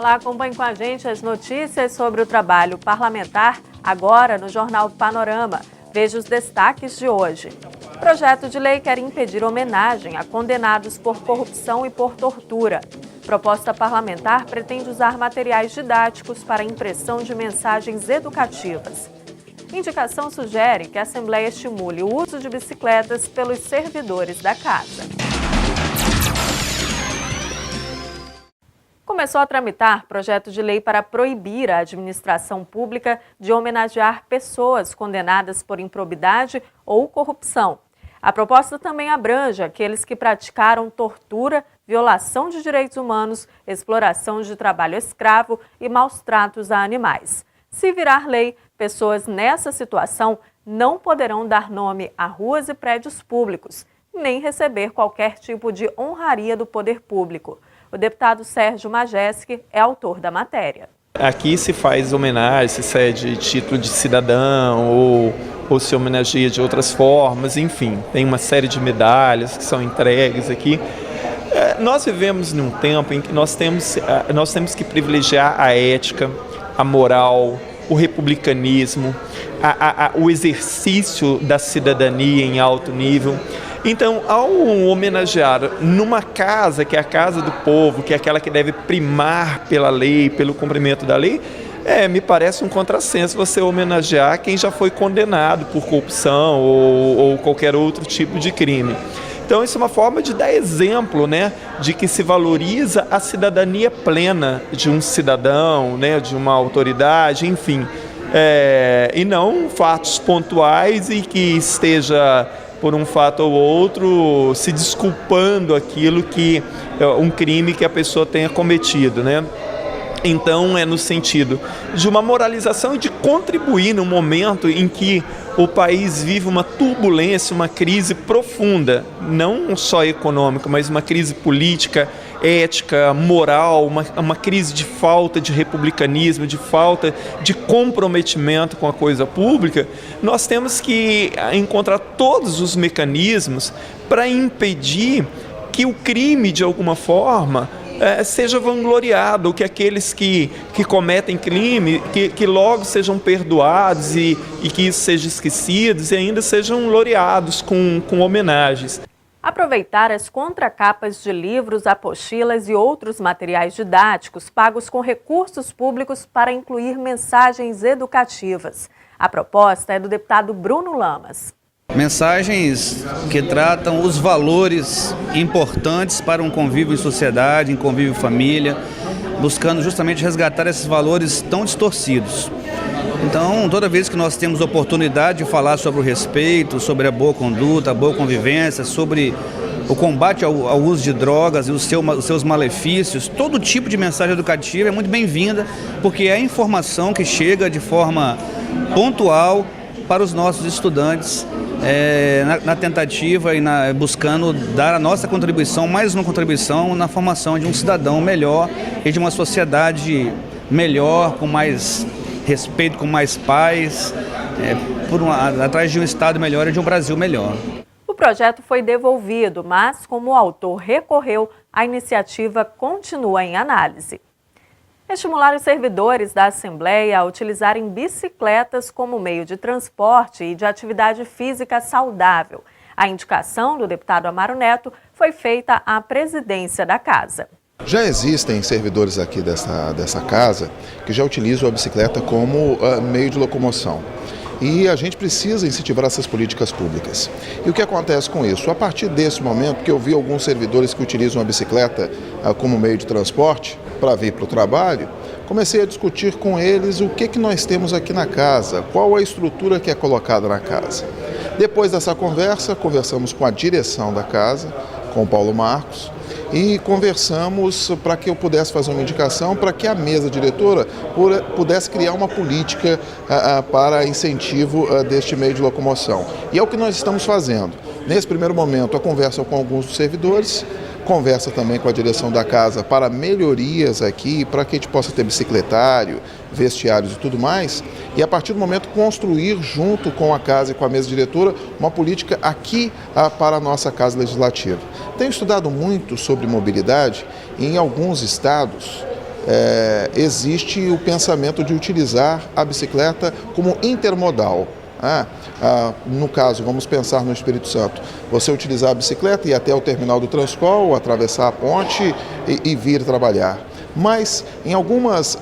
Olá, acompanhe com a gente as notícias sobre o trabalho parlamentar agora no Jornal Panorama. Veja os destaques de hoje. O projeto de lei quer impedir homenagem a condenados por corrupção e por tortura. Proposta parlamentar pretende usar materiais didáticos para impressão de mensagens educativas. Indicação sugere que a Assembleia estimule o uso de bicicletas pelos servidores da casa. Começou a tramitar projeto de lei para proibir a administração pública de homenagear pessoas condenadas por improbidade ou corrupção. A proposta também abrange aqueles que praticaram tortura, violação de direitos humanos, exploração de trabalho escravo e maus tratos a animais. Se virar lei, pessoas nessa situação não poderão dar nome a ruas e prédios públicos, nem receber qualquer tipo de honraria do poder público. O deputado Sérgio Majeski é autor da matéria. Aqui se faz homenagem, se cede título de cidadão ou se homenageia de outras formas, enfim, tem uma série de medalhas que são entregues aqui. Nós vivemos num tempo em que nós temos que privilegiar a ética, a moral, o republicanismo, o exercício da cidadania em alto nível. Então, ao homenagear numa casa, que é a casa do povo, que é aquela que deve primar pela lei, pelo cumprimento da lei, me parece um contrassenso você homenagear quem já foi condenado por corrupção ou qualquer outro tipo de crime. Então, isso é uma forma de dar exemplo, de que se valoriza a cidadania plena de um cidadão, de uma autoridade, enfim. E não fatos pontuais e que esteja, por um fato ou outro, se desculpando aquilo que um crime que a pessoa tenha cometido, Então, é no sentido de uma moralização e de contribuir no momento em que o país vive uma turbulência, uma crise profunda, não só econômica, mas uma crise política, ética, moral, uma crise de falta de republicanismo, de falta de comprometimento com a coisa pública. Nós temos que encontrar todos os mecanismos para impedir que o crime, de alguma forma, seja vangloriado, que aqueles que cometem crime, que logo sejam perdoados e que isso seja esquecido e ainda sejam loreados com homenagens. Aproveitar as contracapas de livros, apostilas e outros materiais didáticos pagos com recursos públicos para incluir mensagens educativas. A proposta é do deputado Bruno Lamas. Mensagens que tratam os valores importantes para um convívio em sociedade, em convívio em família, buscando justamente resgatar esses valores tão distorcidos. Então, toda vez que nós temos oportunidade de falar sobre o respeito, sobre a boa conduta, a boa convivência, sobre o combate ao uso de drogas e os seus malefícios, todo tipo de mensagem educativa é muito bem-vinda, porque é a informação que chega de forma pontual para os nossos estudantes, na tentativa e buscando dar a nossa contribuição, mais uma contribuição na formação de um cidadão melhor e de uma sociedade melhor, com mais respeito, com mais paz, atrás de um Estado melhor e de um Brasil melhor. O projeto foi devolvido, mas como o autor recorreu, a iniciativa continua em análise. Estimular os servidores da Assembleia a utilizarem bicicletas como meio de transporte e de atividade física saudável. A indicação do deputado Amaro Neto foi feita à presidência da casa. Já existem servidores aqui dessa casa que já utilizam a bicicleta como meio de locomoção. E a gente precisa incentivar essas políticas públicas. E o que acontece com isso? A partir desse momento que eu vi alguns servidores que utilizam a bicicleta como meio de transporte para vir para o trabalho, comecei a discutir com eles o que nós temos aqui na casa, qual a estrutura que é colocada na casa. Depois dessa conversa, conversamos com a direção da casa, com o Paulo Marcos, e conversamos para que eu pudesse fazer uma indicação para que a mesa diretora pudesse criar uma política para incentivo deste meio de locomoção. E é o que nós estamos fazendo. Nesse primeiro momento, a conversa com alguns dos servidores, conversa também com a direção da casa para melhorias aqui, para que a gente possa ter bicicletário, vestiários e tudo mais, e a partir do momento construir junto com a casa e com a mesa diretora uma política aqui para a nossa casa legislativa. Tenho estudado muito sobre mobilidade e em alguns estados existe o pensamento de utilizar a bicicleta como intermodal. No caso, vamos pensar no Espírito Santo, você utilizar a bicicleta e ir até o terminal do Transcol, atravessar a ponte e vir trabalhar. Mas em algumas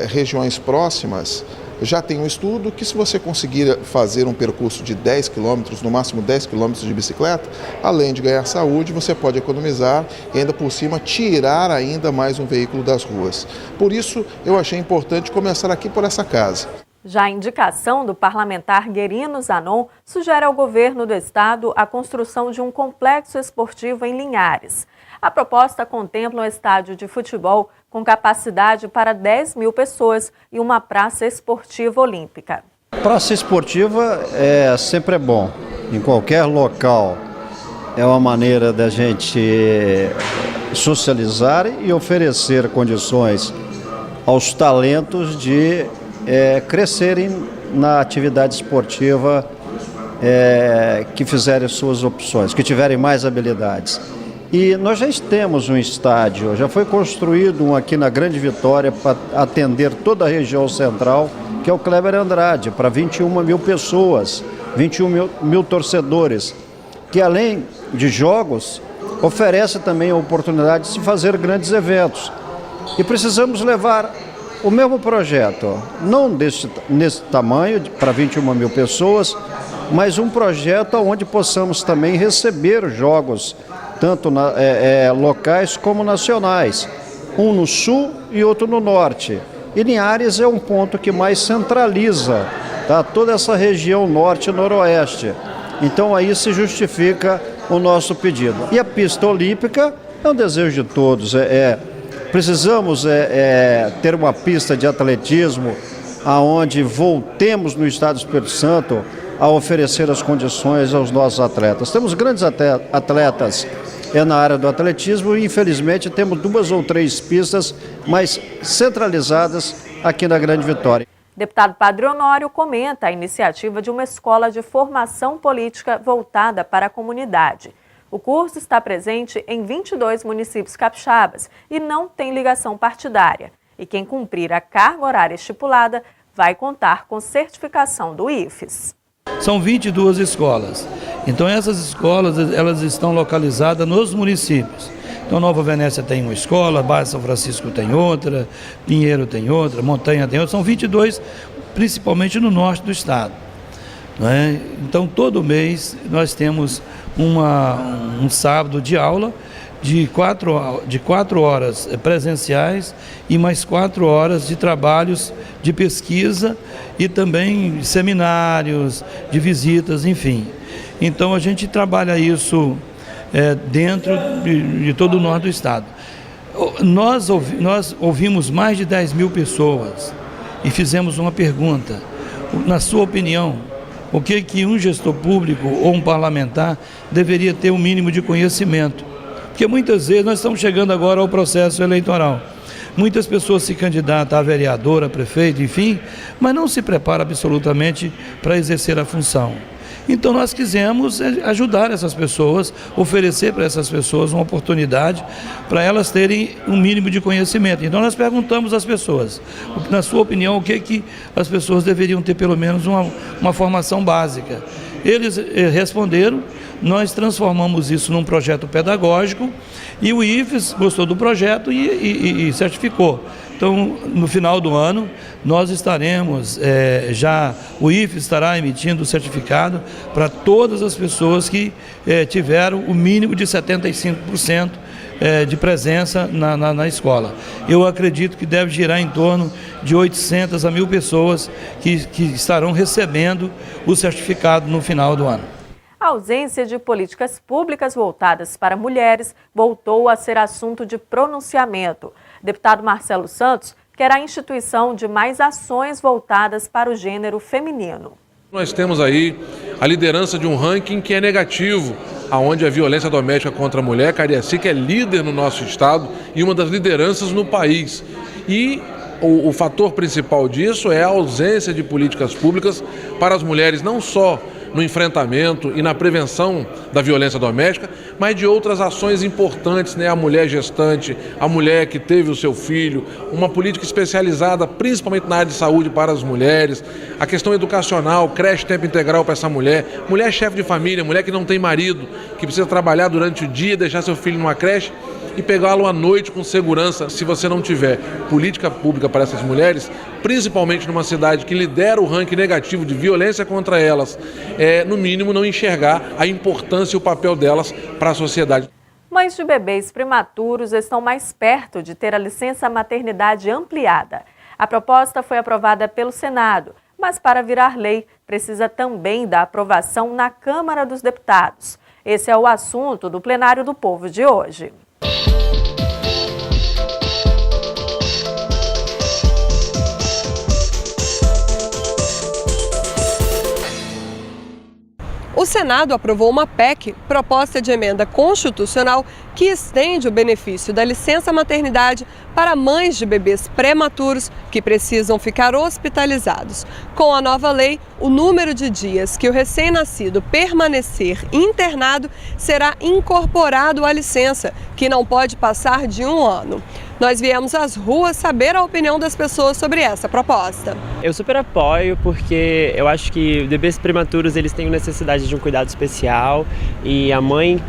regiões próximas, já tem um estudo que se você conseguir fazer um percurso de 10 quilômetros, no máximo 10 quilômetros de bicicleta, além de ganhar saúde, você pode economizar e ainda por cima tirar ainda mais um veículo das ruas. Por isso, eu achei importante começar aqui por essa casa. Já a indicação do parlamentar Guerino Zanon sugere ao governo do estado a construção de um complexo esportivo em Linhares. A proposta contempla um estádio de futebol com capacidade para 10 mil pessoas e uma praça esportiva olímpica. Praça esportiva sempre é bom, em qualquer local. É uma maneira da gente socializar e oferecer condições aos talentos de crescerem na atividade esportiva, que fizerem suas opções, que tiverem mais habilidades. E nós já temos um estádio, já foi construído um aqui na Grande Vitória para atender toda a região central, que é o Kleber Andrade, para 21 mil pessoas, 21 mil torcedores, que além de jogos, oferece também a oportunidade de se fazer grandes eventos. E precisamos levar o mesmo projeto, não nesse tamanho, para 21 mil pessoas, mas um projeto onde possamos também receber jogos, tanto locais como nacionais, um no sul e outro no norte. E Linhares é um ponto que mais centraliza, tá, toda essa região norte e noroeste. Então aí se justifica o nosso pedido. E a pista olímpica é um desejo de todos. Precisamos ter uma pista de atletismo aonde voltemos no estado do Espírito Santo a oferecer as condições aos nossos atletas. Temos grandes atletas na área do atletismo e, infelizmente, temos 2 ou 3 pistas mais centralizadas aqui na Grande Vitória. Deputado Padre Honório comenta a iniciativa de uma escola de formação política voltada para a comunidade. O curso está presente em 22 municípios capixabas e não tem ligação partidária. E quem cumprir a carga horária estipulada vai contar com certificação do IFES. São 22 escolas. Então essas escolas, elas estão localizadas nos municípios. Então Nova Venécia tem uma escola, Barra São Francisco tem outra, Pinheiro tem outra, Montanha tem outra. São 22, principalmente no norte do estado. Não é? Então todo mês nós temos um sábado de aula de 4 horas presenciais e mais 4 horas de trabalhos de pesquisa e também seminários, de visitas, enfim. Então a gente trabalha isso dentro de todo o norte do estado. Nós ouvimos mais de 10 mil pessoas e fizemos uma pergunta. Na sua opinião, o que um gestor público ou um parlamentar deveria ter um mínimo de conhecimento? Porque muitas vezes nós estamos chegando agora ao processo eleitoral. Muitas pessoas se candidatam a vereador, a prefeito, enfim, mas não se preparam absolutamente para exercer a função. Então nós quisemos ajudar essas pessoas, oferecer para essas pessoas uma oportunidade para elas terem um mínimo de conhecimento. Então nós perguntamos às pessoas, na sua opinião, o que as pessoas deveriam ter pelo menos uma formação básica. Eles responderam, nós transformamos isso num projeto pedagógico e o IFES gostou do projeto e certificou. Então, no final do ano, nós estaremos, o IFES estará emitindo o certificado para todas as pessoas que tiveram o mínimo de 75% de presença na escola. Eu acredito que deve girar em torno de 800 a 1.000 pessoas que estarão recebendo o certificado no final do ano. A ausência de políticas públicas voltadas para mulheres voltou a ser assunto de pronunciamento. Deputado Marcelo Santos quer a instituição de mais ações voltadas para o gênero feminino. Nós temos aí a liderança de um ranking que é negativo, onde a violência doméstica contra a mulher, Cariacica é líder no nosso estado e uma das lideranças no país. E o fator principal disso é a ausência de políticas públicas para as mulheres, não só no enfrentamento e na prevenção da violência doméstica, mas de outras ações importantes, né? A mulher gestante, a mulher que teve o seu filho, uma política especializada principalmente na área de saúde para as mulheres, a questão educacional, creche tempo integral para essa mulher, mulher chefe de família, mulher que não tem marido, que precisa trabalhar durante o dia, deixar seu filho numa creche e pegá-lo à noite com segurança. Se você não tiver política pública para essas mulheres, principalmente numa cidade que lidera o ranking negativo de violência contra elas, no mínimo não enxergar a importância e o papel delas para a sociedade. Mães de bebês prematuros estão mais perto de ter a licença maternidade ampliada. A proposta foi aprovada pelo Senado, mas para virar lei precisa também da aprovação na Câmara dos Deputados. Esse é o assunto do Plenário do Povo de hoje. O Senado aprovou uma PEC, proposta de emenda constitucional, que estende o benefício da licença maternidade para mães de bebês prematuros que precisam ficar hospitalizados. Com a nova lei, o número de dias que o recém-nascido permanecer internado será incorporado à licença, que não pode passar de 1 ano. Nós viemos às ruas saber a opinião das pessoas sobre essa proposta. Eu super apoio, porque eu acho que bebês prematuros eles têm necessidade de um cuidado especial e a mãe,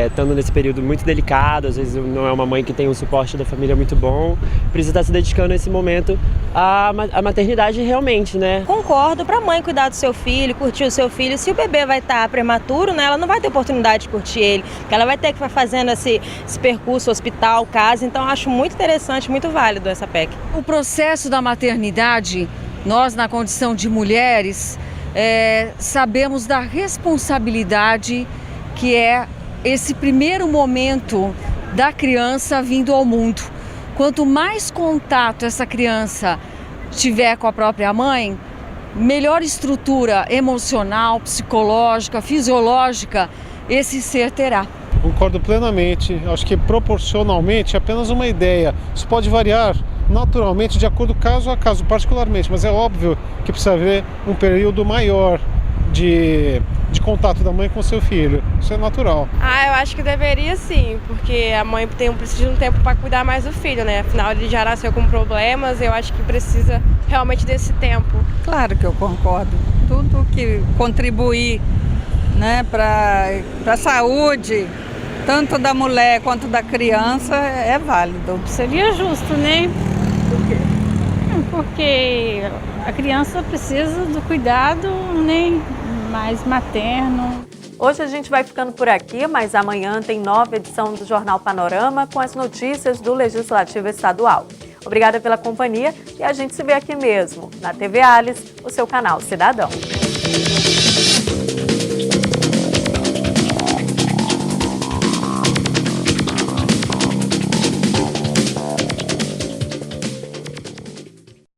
estando nesse período muito delicado, às vezes não é uma mãe que tem um suporte da família muito bom, precisa estar se dedicando nesse momento à maternidade realmente, né? Concordo, para a mãe cuidar do seu filho, curtir o seu filho. Se o bebê vai estar prematuro, né, ela não vai ter oportunidade de curtir ele, porque ela vai ter que estar fazendo esse percurso hospital, casa, então acho muito interessante, muito válido essa PEC. O processo da maternidade, nós na condição de mulheres, sabemos da responsabilidade que é esse primeiro momento da criança vindo ao mundo. Quanto mais contato essa criança tiver com a própria mãe, melhor estrutura emocional, psicológica, fisiológica esse ser terá. Concordo plenamente, acho que proporcionalmente é apenas uma ideia. Isso pode variar naturalmente de acordo caso a caso, particularmente, mas é óbvio que precisa haver um período maior de contato da mãe com seu filho. Isso é natural. Eu acho que deveria sim, porque a mãe precisa de um tempo para cuidar mais do filho, né? Afinal, ele já nasceu com problemas, eu acho que precisa realmente desse tempo. Claro que eu concordo. Tudo que contribuir, né, para a saúde, tanto da mulher quanto da criança, é válido. Seria justo, né? Por quê? Porque a criança precisa do cuidado, né, mais materno. Hoje a gente vai ficando por aqui, mas amanhã tem nova edição do Jornal Panorama com as notícias do Legislativo Estadual. Obrigada pela companhia e a gente se vê aqui mesmo, na TV Alice, o seu canal Cidadão.